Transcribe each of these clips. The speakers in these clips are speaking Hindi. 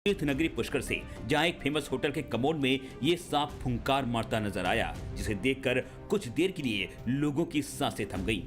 तीर्थ नगरी पुष्कर से, जहां एक फेमस होटल के कमोड में ये सांप फुंकार मारता नजर आया, जिसे देखकर कुछ देर के लिए लोगों की सांसें थम गईं।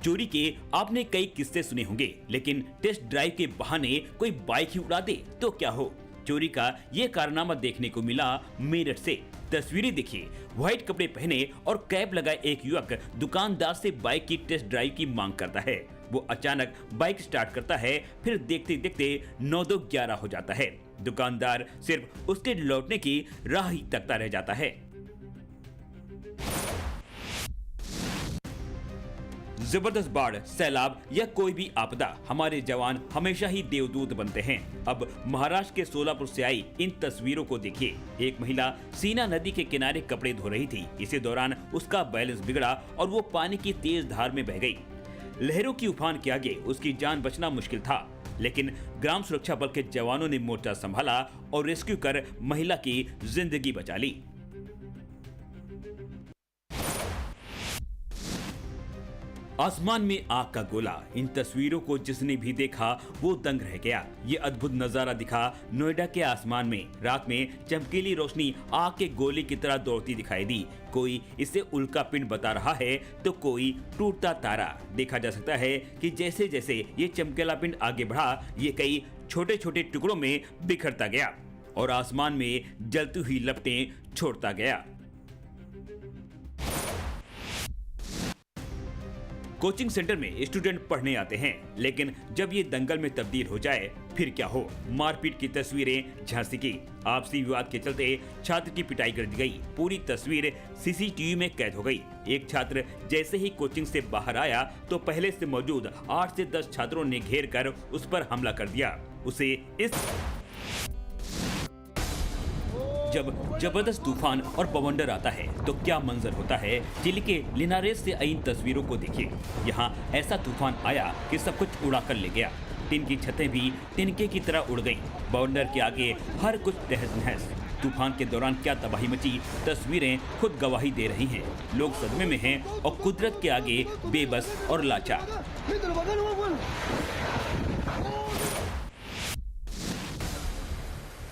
चोरी के आपने कई किस्से सुने होंगे, लेकिन टेस्ट ड्राइव के बहाने कोई बाइक ही उड़ा दे तो क्या हो। चोरी का ये कारनामा देखने को मिला मेरठ से। तस्वीरें देखिए, व्हाइट कपड़े पहने और कैप लगाए एक युवक दुकानदार से बाइक की टेस्ट ड्राइव की मांग करता है। वो अचानक बाइक स्टार्ट करता है, फिर देखते देखते 9-2-11 हो जाता है। दुकानदार सिर्फ उसके लौटने की राह ही तकता रह जाता है। जबरदस्त बाढ़, सैलाब या कोई भी आपदा, हमारे जवान हमेशा ही देवदूत बनते हैं। अब महाराष्ट्र के सोलापुर से आई इन तस्वीरों को देखिए। एक महिला सीना नदी के किनारे कपड़े धो रही थी। इसी दौरान उसका बैलेंस बिगड़ा और वो पानी की तेज धार में बह गई। लहरों की उफान के आगे उसकी जान बचना मुश्किल था, लेकिन ग्राम सुरक्षा बल के जवानों ने मोर्चा संभाला और रेस्क्यू कर महिला की जिंदगी बचा ली। आसमान में आग का गोला, इन तस्वीरों को जिसने भी देखा वो दंग रह गया। ये अद्भुत नजारा दिखा नोएडा के आसमान में। रात में चमकीली रोशनी आग के गोले की तरह दौड़ती दिखाई दी। कोई इसे उल्का पिंड बता रहा है तो कोई टूटता तारा। देखा जा सकता है कि जैसे जैसे ये चमकीला पिंड आगे बढ़ा, ये कई छोटे छोटे टुकड़ों में बिखरता गया और आसमान में जलती हुई लपटें छोड़ता गया। कोचिंग सेंटर में स्टूडेंट पढ़ने आते हैं, लेकिन जब ये दंगल में तब्दील हो जाए फिर क्या हो। मारपीट की तस्वीरें झांसी की। आपसी विवाद के चलते छात्र की पिटाई कर दी गई। पूरी तस्वीर सीसीटीवी में कैद हो गई। एक छात्र जैसे ही कोचिंग से बाहर आया तो पहले से मौजूद 8 से 10 छात्रों ने घेर कर उस पर हमला कर दिया। उसे इस जब जबरदस्त तूफान और बवंडर आता है तो क्या मंजर होता है। दिल्ली के लिनारेस से आई इन तस्वीरों को देखिए। यहाँ ऐसा तूफान आया कि सब कुछ उड़ा कर ले गया। टिन की छतें भी तिनके की तरह उड़ गईं। बवंडर के आगे हर कुछ तहस नहस। तूफान के दौरान क्या तबाही मची, तस्वीरें खुद गवाही दे रही हैं। लोग सदमे में हैं और कुदरत के आगे बेबस और लाचार।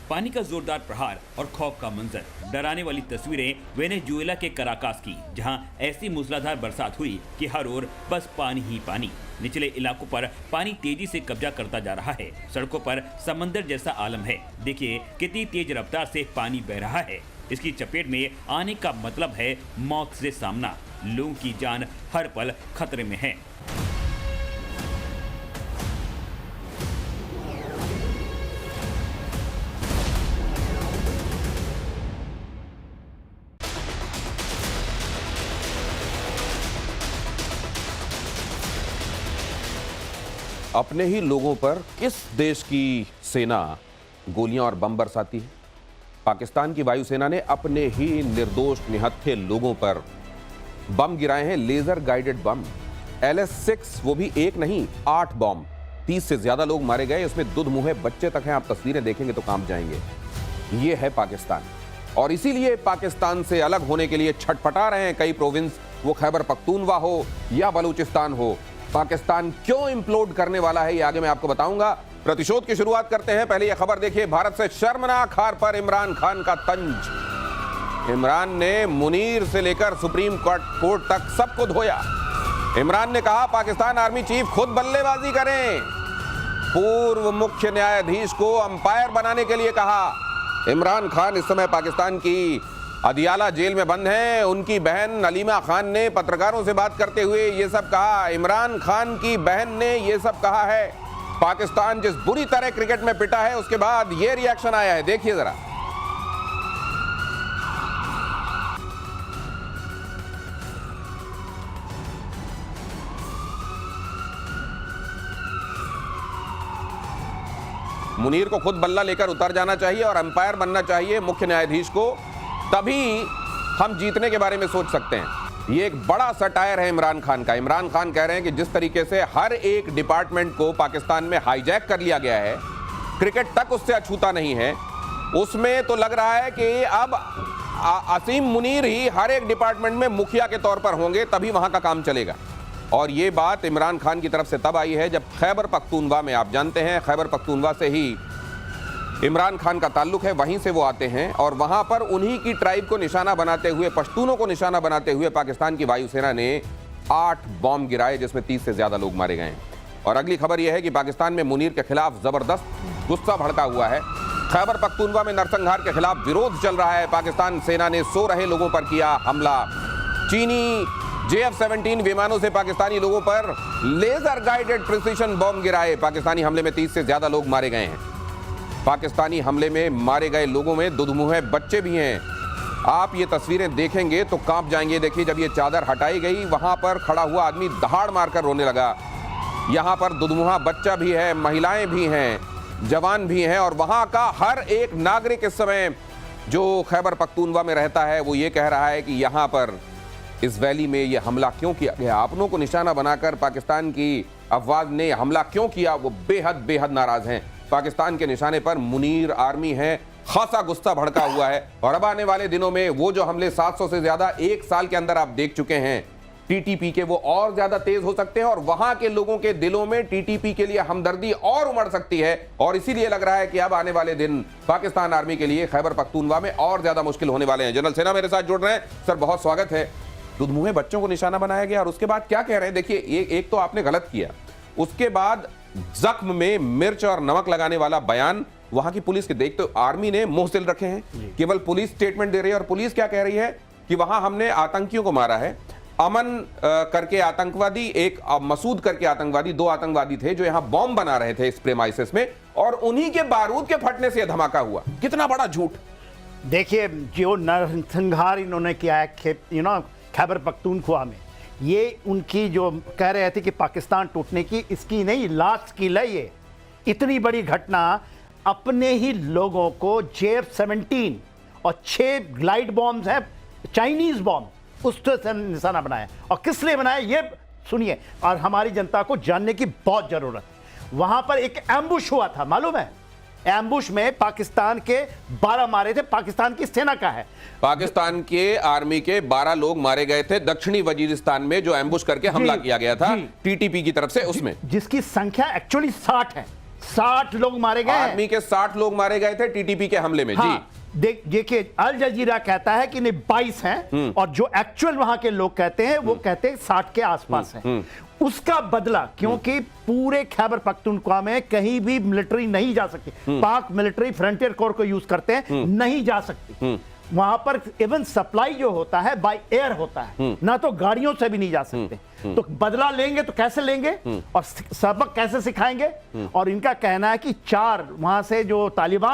पानी का जोरदार प्रहार और खौफ का मंजर। डराने वाली तस्वीरें वेनेजुएला के कराकास की, जहां ऐसी मूसलाधार बरसात हुई कि हर ओर बस पानी ही पानी। निचले इलाकों पर पानी तेजी से कब्जा करता जा रहा है। सड़कों पर समंदर जैसा आलम है। देखिए कितनी तेज रफ्तार से पानी बह रहा है। इसकी चपेट में आने का मतलब है मौत से सामना। लोगों की जान हर पल खतरे में है। अपने ही लोगों पर किस देश की सेना गोलियां और बम बरसाती है। पाकिस्तान की वायुसेना ने अपने ही निर्दोष निहत्थे लोगों पर बम गिराए हैं, लेजर गाइडेड बम। LS-6, वो भी एक नहीं 8 बम। 30 से ज्यादा लोग मारे गए। इसमें दुधमुहे बच्चे तक हैं। आप तस्वीरें देखेंगे तो काम जाएंगे। ये है पाकिस्तान, और इसीलिए पाकिस्तान से अलग होने के लिए छटपटा रहे हैं कई प्रोविंस, वो खैबर पख्तूनवा हो या बलूचिस्तान हो। पाकिस्तान क्यों इम्प्लोड करने वाला है ये आगे मैं आपको बताऊंगा। प्रतिशोध की शुरुआत करते हैं। पहले यह खबर देखिए, भारत से शर्मनाक हार पर इमरान खान का तंज। इमरान ने मुनीर से लेकर सुप्रीम कोर्ट तक सबको धोया। इमरान ने कहा पाकिस्तान आर्मी चीफ खुद बल्लेबाजी करें। पूर्व मुख्य न्यायाधीश को अंपायर बनाने के लिए कहा। इमरान खान इस समय पाकिस्तान की अदियाला जेल में बंद हैं। उनकी बहन अलीमा खान ने पत्रकारों से बात करते हुए ये सब कहा। इमरान खान की बहन ने ये सब कहा है। पाकिस्तान जिस बुरी तरह क्रिकेट में पिटा है, उसके बाद ये रिएक्शन आया है। देखिए जरा। मुनीर को खुद बल्ला लेकर उतर जाना चाहिए और अंपायर बनना चाहिए मुख्य न्यायाधीश को, तभी हम जीतने के बारे में सोच सकते हैं। ये एक बड़ा सटायर है इमरान खान का। इमरान खान कह रहे हैं कि जिस तरीके से हर एक डिपार्टमेंट को पाकिस्तान में हाईजैक कर लिया गया है, क्रिकेट तक उससे अछूता नहीं है, उसमें तो लग रहा है कि अब असीम मुनीर ही हर एक डिपार्टमेंट में मुखिया के तौर पर होंगे, तभी वहां का काम चलेगा। और ये बात इमरान खान की तरफ से तब आई है जब खैबर पख्तूनवा में, आप जानते हैं खैबर पख्तूनवा से ही इमरान खान का ताल्लुक है, वहीं से वो आते हैं और वहां पर उन्हीं की ट्राइब को निशाना बनाते हुए, पश्तूनों को निशाना बनाते हुए पाकिस्तान की वायुसेना ने 8 बॉम्ब गिराए जिसमें 30 से ज्यादा लोग मारे गए हैं। और अगली खबर यह है कि पाकिस्तान में मुनीर के खिलाफ जबरदस्त गुस्सा भड़का हुआ है। खैबर पख्तूनवा में नरसंहार के खिलाफ विरोध चल रहा है। पाकिस्तान सेना ने सो रहे लोगों पर किया हमला। चीनी JF-17 विमानों से पाकिस्तानी लोगों पर लेजर गाइडेड प्रिसिशन बॉम्ब गिराए। पाकिस्तानी हमले में 30 से ज्यादा लोग मारे गए हैं। पाकिस्तानी हमले में मारे गए लोगों में दुधमुहे बच्चे भी हैं। आप ये तस्वीरें देखेंगे तो कांप जाएंगे। देखिए, जब ये चादर हटाई गई, वहां पर खड़ा हुआ आदमी दहाड़ मारकर रोने लगा। यहां पर दुधमुहा बच्चा भी है, महिलाएं भी हैं, जवान भी हैं और वहां का हर एक नागरिक इस समय जो खैबर पख्तूनवा में रहता है वो ये कह रहा है कि यहां पर इस वैली में ये हमला क्यों किया गया, अपनों को निशाना बनाकर पाकिस्तान की अफवाज ने हमला क्यों किया, वो बेहद नाराज हैं। पाकिस्तान के निशाने पर मुनीर आर्मी है, खासा गुस्सा भड़का हुआ है और अब आने वाले दिनों में वो जो हमले 700 से ज्यादा एक साल के अंदर आप देख चुके हैं टीटीपी के, वो और ज्यादा तेज हो सकते हैं और वहां के लोगों के दिलों में टीटीपी के लिए हमदर्दी और उमड़ सकती है। और इसीलिए लग रहा है कि अब आने वाले दिन पाकिस्तान आर्मी के लिए खैबर पख्तूनवा में और ज्यादा मुश्किल होने वाले हैं। जनरल सेना मेरे साथ जुड़ रहे हैं। सर, बहुत स्वागत है। दुधमुहे बच्चों को निशाना बनाया गया और उसके बाद क्या कह रहे हैं? देखिए, एक तो आपने गलत किया, उसके बाद जख्म में मिर्च और नमक लगाने वाला बयान वहां की पुलिस के। देख, तो आर्मी ने मुंह सिल रखे हैं, केवल पुलिस स्टेटमेंट दे रही है और पुलिस क्या कह रही है कि वहां हमने आतंकियों को मारा है। अमन करके आतंकवादी, एक मसूद करके आतंकवादी, 2 आतंकवादी थे जो यहां बॉम्ब बना रहे थे इस प्रेमाइसिस में और उन्हीं के बारूद के फटने से यह धमाका हुआ। कितना बड़ा झूठ! देखिए, जो नरसंहार इन्होंने किया है खैबर पख्तूनख्वा में, ये उनकी जो कह रहे थे कि पाकिस्तान टूटने की, इसकी नहीं, लास्ट की है ये। इतनी बड़ी घटना, अपने ही लोगों को JF-17 और 6 ग्लाइड बॉम्ब्स है, चाइनीज बॉम्ब, उससे निशाना बनाया। और किस लिए बनाया ये सुनिए, और हमारी जनता को जानने की बहुत जरूरत है। वहां पर एक एम्बुश हुआ था, मालूम है? एम्बुश में पाकिस्तान के 12 मारे थे, पाकिस्तान की सेना का है। पाकिस्तान के आर्मी के 12 लोग मारे गए थे दक्षिणी वजीरिस्तान में, जो एम्बुश करके हमला किया गया था टीटीपी की तरफ से, उसमें जिसकी संख्या एक्चुअली 60 है। 60 लोग मारे गए, आर्मी के 60 लोग मारे गए थे टीटीपी के हमले में। हाँ, देखिए, अल जजीरा कहता है कि नहीं 22 हैं और जो एक्चुअल वहां के लोग कहते हैं वो कहते हैं 60 के आसपास हैं। उसका बदला, क्योंकि पूरे खैबर पख्तूनख्वा में कहीं भी मिलिट्री नहीं जा सकती, पाक मिलिट्री फ्रंटियर कोर को यूज करते हैं, नहीं जा सकती वहां पर। इवन सप्लाई जो होता है बाय एयर होता है, ना तो गाड़ियों से भी नहीं जा सकते। तो बदला लेंगे तो कैसे लेंगे और सबक कैसे सिखाएंगे? और इनका कहना है कि 4 वहां से जो तालिबान